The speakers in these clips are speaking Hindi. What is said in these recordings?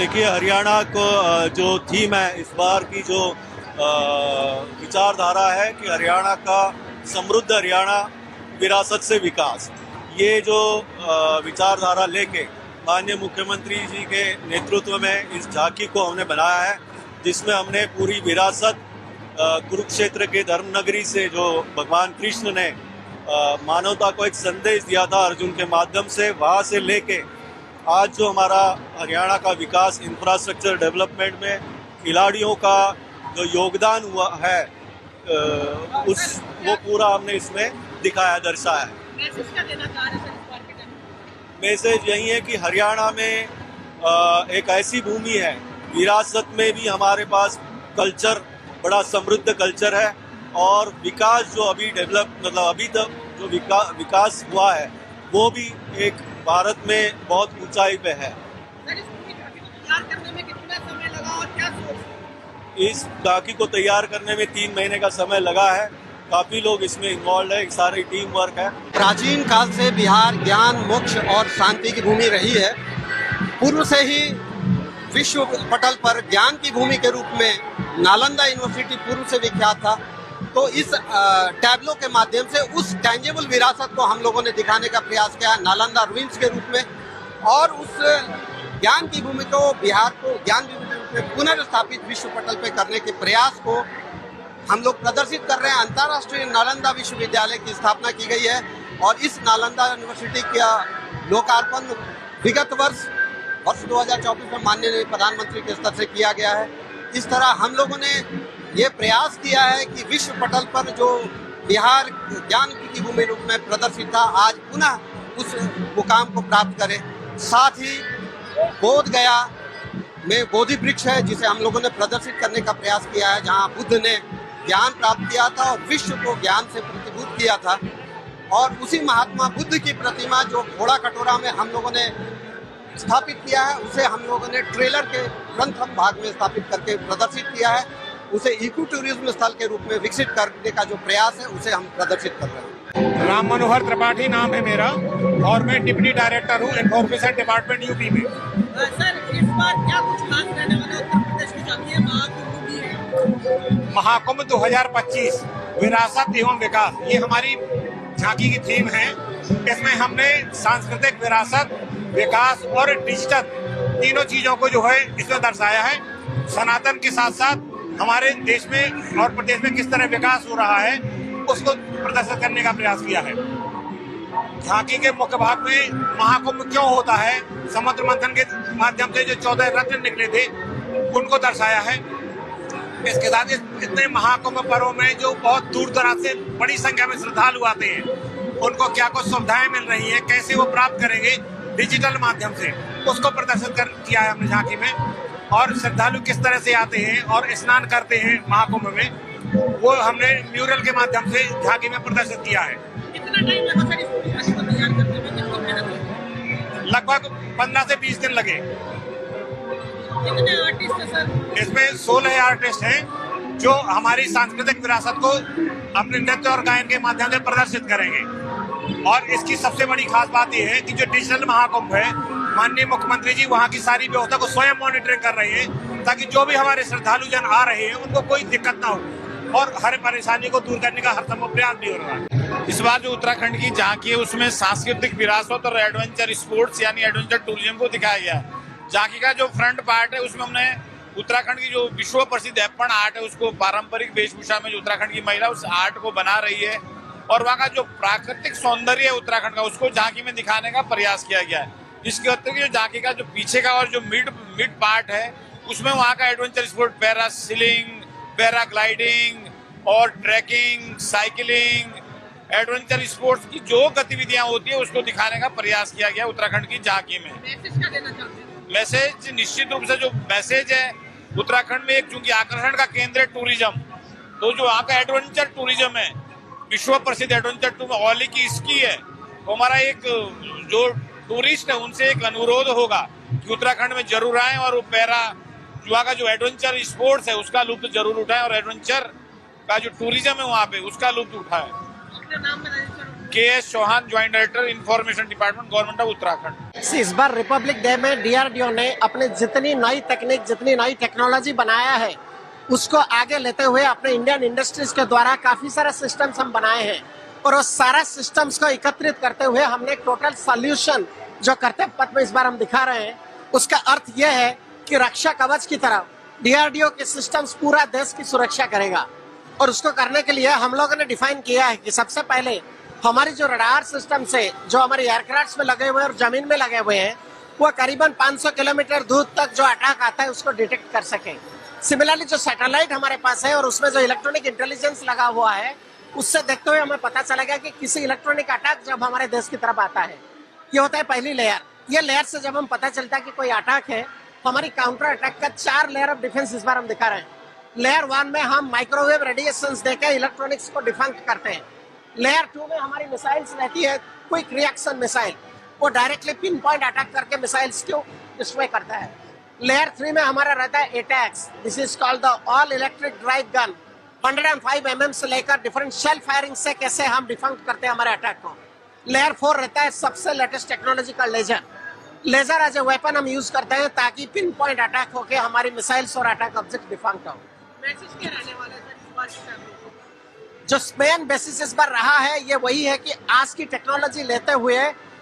देखिए, हरियाणा को जो थीम है इस बार की, जो विचारधारा है कि हरियाणा का समृद्ध हरियाणा, विरासत से विकास, ये जो विचारधारा लेके माननीय मुख्यमंत्री जी के नेतृत्व में इस झांकी को हमने बनाया है, जिसमें हमने पूरी विरासत कुरुक्षेत्र के धर्मनगरी से जो भगवान कृष्ण ने मानवता को एक संदेश दिया था अर्जुन के माध्यम से, वहाँ से लेके आज जो हमारा हरियाणा का विकास, इंफ्रास्ट्रक्चर डेवलपमेंट में खिलाड़ियों का जो योगदान हुआ है, वो पूरा हमने इसमें दिखाया, दर्शाया है। मैसेज यही है कि हरियाणा में एक ऐसी भूमि है, विरासत में भी हमारे पास कल्चर, बड़ा समृद्ध कल्चर है, और विकास जो अभी अभी तक जो विकास हुआ है वो भी एक भारत में बहुत ऊंचाई पे है। इस झांकी को तैयार करने में 3 महीने का समय लगा है। काफी लोग इसमें इन्वॉल्व है, एक सारी टीम वर्क है। प्राचीन काल से बिहार ज्ञान, मोक्ष और शांति की भूमि रही है। पूर्व से ही विश्व पटल पर ज्ञान की भूमि के रूप में नालंदा यूनिवर्सिटी पूर्व से विख्यात था। तो इस टैबलो के माध्यम से उस टेंजेबल विरासत को हम लोगों ने दिखाने का प्रयास किया है नालंदा रुइंस के रूप में, और उस ज्ञान की भूमि को, बिहार को ज्ञान की भूमि में पुनर्स्थापित विश्व पटल पे करने के प्रयास को हम लोग प्रदर्शित कर रहे हैं। अंतर्राष्ट्रीय नालंदा विश्वविद्यालय की स्थापना की गई है और इस नालंदा यूनिवर्सिटी का लोकार्पण विगत वर्ष 2024 में माननीय प्रधानमंत्री के स्तर से किया गया है। इस तरह हम लोगों ने ये प्रयास किया है कि विश्व पटल पर जो बिहार ज्ञान की भूमि रूप में प्रदर्शित था, आज पुनः उस मुकाम को प्राप्त करे। साथ ही बोध गया में बोधि वृक्ष है, जिसे हम लोगों ने प्रदर्शित करने का प्रयास किया है, जहाँ बुद्ध ने ज्ञान प्राप्त किया था और विश्व को ज्ञान से प्रतिभूत किया था। और उसी महात्मा बुद्ध की प्रतिमा जो घोड़ा कटोरा में हम लोगों ने स्थापित किया है, उसे हम लोगों ने ट्रेलर के प्रथम भाग में स्थापित करके प्रदर्शित किया है। उसे इको टूरिज्म स्थल के रूप में विकसित करने का जो प्रयास है, उसे हम प्रदर्शित कर रहे हैं। राम मनोहर त्रिपाठी नाम है मेरा, और मैं डिप्टी डायरेक्टर हूँ इन्फॉर्मेशन डिपार्टमेंट यूपी में। सर, इस बार क्या कुछ खास रहने वाला उत्तर प्रदेश की झांकी है? महाकुंभ भी है। महाकुंभ 2025 विरासत एवं विकास, ये हमारी झांकी की थीम है। इसमें हमने सांस्कृतिक विरासत, विकास और डिजिटल तीनों चीजों को जो है इसमें दर्शाया है। सनातन के साथ साथ हमारे देश में और प्रदेश में किस तरह विकास हो रहा है, उसको प्रदर्शित करने का प्रयास किया है। झांकी के मुख्य भाग में महाकुंभ क्यों होता है, समुद्र मंथन के माध्यम से जो 14 रत्न निकले थे उनको दर्शाया है। इसके साथ इतने महाकुंभ पर्व में जो बहुत दूर दराज से बड़ी संख्या में श्रद्धालु आते हैं, उनको क्या कुछ सुविधाएं मिल रही है, कैसे वो प्राप्त करेंगे डिजिटल माध्यम से, उसको प्रदर्शित किया है हमने झांकी में। और श्रद्धालु किस तरह से आते हैं और स्नान करते हैं महाकुंभ में, वो हमने म्यूरल के माध्यम से झांकी में प्रदर्शित किया है। कितना टाइम लगा सर इस झांकी को तैयार करने में? कितनी मेहनत लगी? लगभग 15 से 20 दिन लगे। कितने आर्टिस्ट हैं सर? इसमें 16 आर्टिस्ट हैं जो हमारी सांस्कृतिक विरासत को अपने नृत्य और गायन के माध्यम से प्रदर्शित करेंगे। और इसकी सबसे बड़ी खास बात यह है कि जो डिजिटल महाकुंभ है, माननीय मुख्यमंत्री जी वहाँ की सारी व्यवस्था को स्वयं मॉनिटरिंग कर रहे हैं, ताकि जो भी हमारे श्रद्धालु जन आ रहे हैं उनको कोई दिक्कत ना हो और हर परेशानी को दूर करने का हर संभव प्रयास भी हो रहा है। इस बार जो उत्तराखंड की झांकी है उसमें सांस्कृतिक विरासत और एडवेंचर स्पोर्ट्स यानी एडवेंचर टूरिज्म को दिखाया गया है। झांकी का जो फ्रंट पार्ट है उसमें हमने उत्तराखंड की जो विश्व प्रसिद्ध एप्पन आर्ट है, उसको पारंपरिक वेशभूषा में जो उत्तराखंड की महिला उस आर्ट को बना रही है, और वहाँ का जो प्राकृतिक सौंदर्य है उत्तराखंड का, उसको झांकी में दिखाने का प्रयास किया गया है। इसके अतिरिक्त जो झांकी का जो पीछे का और जो मिड पार्ट है, उसमें वहाँ का एडवेंचर स्पोर्ट, पैरासीलिंग, पैराग्लाइडिंग और ट्रैकिंग, साइकिलिंग, एडवेंचर स्पोर्ट्स की जो गतिविधियां होती है उसको दिखाने का प्रयास किया गया उत्तराखंड की झांकी में। मैसेज क्या देना चाहते हैं? मैसेज निश्चित रूप से जो मैसेज है, उत्तराखंड में एक चूंकि आकर्षण का केंद्र है टूरिज्म, तो जो वहाँ का एडवेंचर टूरिज्म है, विश्व प्रसिद्ध एडवेंचर टूरिज्म औली की स्की है, तो हमारा एक जो टूरिस्ट है उनसे एक अनुरोध होगा कि उत्तराखंड में जरूर आए और वो वहाँ का जो एडवेंचर स्पोर्ट्स है उसका लुत्फ जरूर उठाएं और एडवेंचर का जो टूरिज्म है वहाँ पे उसका लुत्फ उठाएं। अपने नाम में register KS Chauhan, joint director information department, government of Uttarakhand. इस बार रिपब्लिक डे में डीआरडीओ ने अपने जितनी नई तकनीक, जितनी नई टेक्नोलॉजी बनाया है, उसको आगे लेते हुए अपने इंडियन इंडस्ट्रीज के द्वारा काफी सारे सिस्टम्स हम बनाए हैं, और उस सारा सिस्टम्स को एकत्रित करते हुए हमने एक टोटल सॉल्यूशन जो कर्तव्य पथ में इस बार हम दिखा रहे हैं, उसका अर्थ यह है कि रक्षा कवच की तरह डीआरडीओ के सिस्टम्स पूरा देश की सुरक्षा करेगा। और उसको करने के लिए हम लोगों ने डिफाइन किया है कि सबसे पहले हमारी जो रडार सिस्टम से जो हमारे एयरक्राफ्ट में लगे हुए हैं और जमीन में लगे हुए हैं, वो करीबन 500 किलोमीटर दूर तक जो अटैक आता है उसको डिटेक्ट कर सके। सिमिलरली जो सैटेलाइट हमारे पास है और उसमें जो इलेक्ट्रॉनिक इंटेलिजेंस लगा हुआ है, उससे देखते हुए हमें पता चलेगा कि किसी इलेक्ट्रॉनिक अटैक जब हमारे देश की तरफ आता है, ये होता है पहली लेयर। ये लेयर से जब हम पता चलता है कि कोई अटैक है, हमारी काउंटर अटैक का 4 लेयर ऑफ डिफेंस इस बार हम दिखा रहे हैं। लेयर 1 में हम माइक्रोवेव रेडिएशंस देकर इलेक्ट्रॉनिक्स को डिफंक्ट करते हैं। लेयर 2 में हमारी मिसाइल्स रहती है, क्विक रिएक्शन मिसाइल, वो डायरेक्टली पिन पॉइंट अटैक करके मिसाइल्स को डिस्ट्रॉय करता है। लेयर 3 में हमारा रहता है attacks, this is called the all electric drive gun. 105 mm से लेकर डिफरेंट शेल फायरिंग से कैसे हम डिफंक्ट करते हैं हमारे अटैक को। लेयर 4 रहता है सबसे लेटेस्ट टेक्नोलॉजी का laser. Laser as a weapon हम यूज करते हैं ताकि पिन पॉइंट अटैक होके हमारी मिसाइल्स और अटैक ऑब्जेक्ट डिफंक्ट हो। मैसेज क्या रहने वाला है सर इस बार की? जो मेन बेसिस इस बार रहा है ये वही है कि आज की टेक्नोलॉजी लेते हुए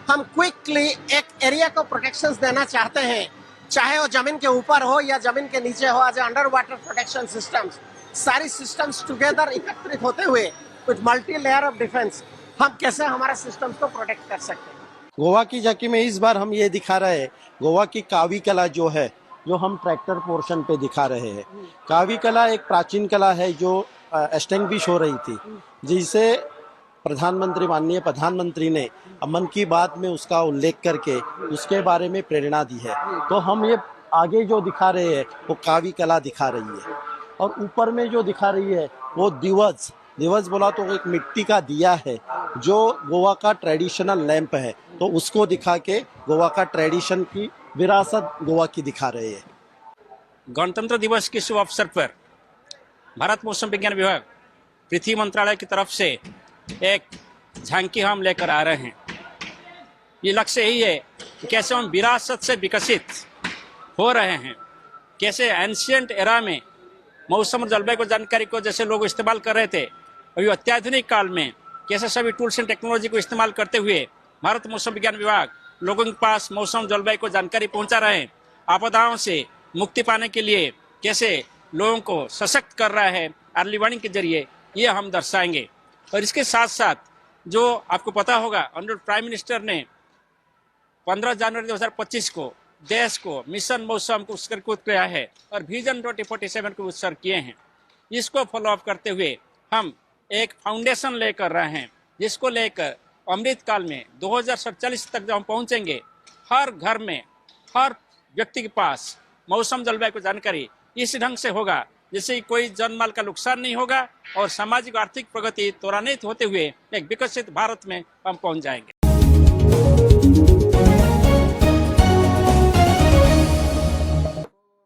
हम क्विकली एक एरिया को प्रोटेक्शंस देना चाहते हैं, चाहे वो जमीन के ऊपर हो या जमीन के नीचे हो। As underwater protection systems, सारी सिस्टम्स टुगेदर एकत्रित होते हुए कुछ मल्टी लेयर ऑफ डिफेंस हम कैसे हमारे सिस्टम्स को प्रोटेक्ट कर सकते हैं। गोवा की झांकी में इस बार हम ये दिखा रहे हैं गोवा की कावी कला जो है, जो हम ट्रैक्टर पोर्शन पे दिखा रहे हैं। कावी कला एक प्राचीन कला है जो एस्टेंग्विश हो रही थी, जिसे माननीय प्रधानमंत्री ने मन की बात में उसका उल्लेख करके उसके बारे में प्रेरणा दी है। तो हम ये आगे जो दिखा रहे हैं वो कावी कला दिखा रही है, और ऊपर में जो दिखा रही है वो दिवस बोला तो एक मिट्टी का दिया है जो गोवा का ट्रेडिशनल लैंप है, तो उसको दिखा के गोवा का ट्रेडिशन की विरासत गोवा की दिखा रहे हैं। गणतंत्र दिवस के शुभ अवसर पर भारत मौसम विज्ञान विभाग पृथ्वी मंत्रालय की तरफ से एक झांकी हम लेकर आ रहे हैं। ये लक्ष्य यही है कि कैसे हम विरासत से विकसित हो रहे हैं, कैसे एंशियंट एरा में मौसम और जलवायु को जानकारी को जैसे लोग इस्तेमाल कर रहे थे, अभी अत्याधुनिक काल में कैसे सभी टूल्स एंड टेक्नोलॉजी को इस्तेमाल करते हुए भारत मौसम विज्ञान विभाग लोगों के पास मौसम जलवायु को जानकारी पहुंचा रहे हैं। आपदाओं से मुक्ति पाने के लिए कैसे लोगों को सशक्त कर रहा है अर्ली वार्निंग के जरिए, ये हम दर्शाएंगे। और इसके साथ साथ जो आपको पता होगा, ऑनरेबल प्राइम मिनिस्टर ने 15 जनवरी 2025 को देश को मिशन मौसम को उत्सर्गित किया है और विजन 2047 को उत्सर्ग किए हैं। इसको फॉलोअप करते हुए हम एक फाउंडेशन लेकर रहे हैं, जिसको लेकर अमृत काल में 2047 तक जब हम पहुंचेंगे, हर घर में हर व्यक्ति के पास मौसम जलवायु को जानकारी इस ढंग से होगा जिससे कोई जनमाल का नुकसान नहीं होगा और सामाजिक आर्थिक प्रगति त्वरान्वित होते हुए एक विकसित भारत में हम पहुंच जाएंगे।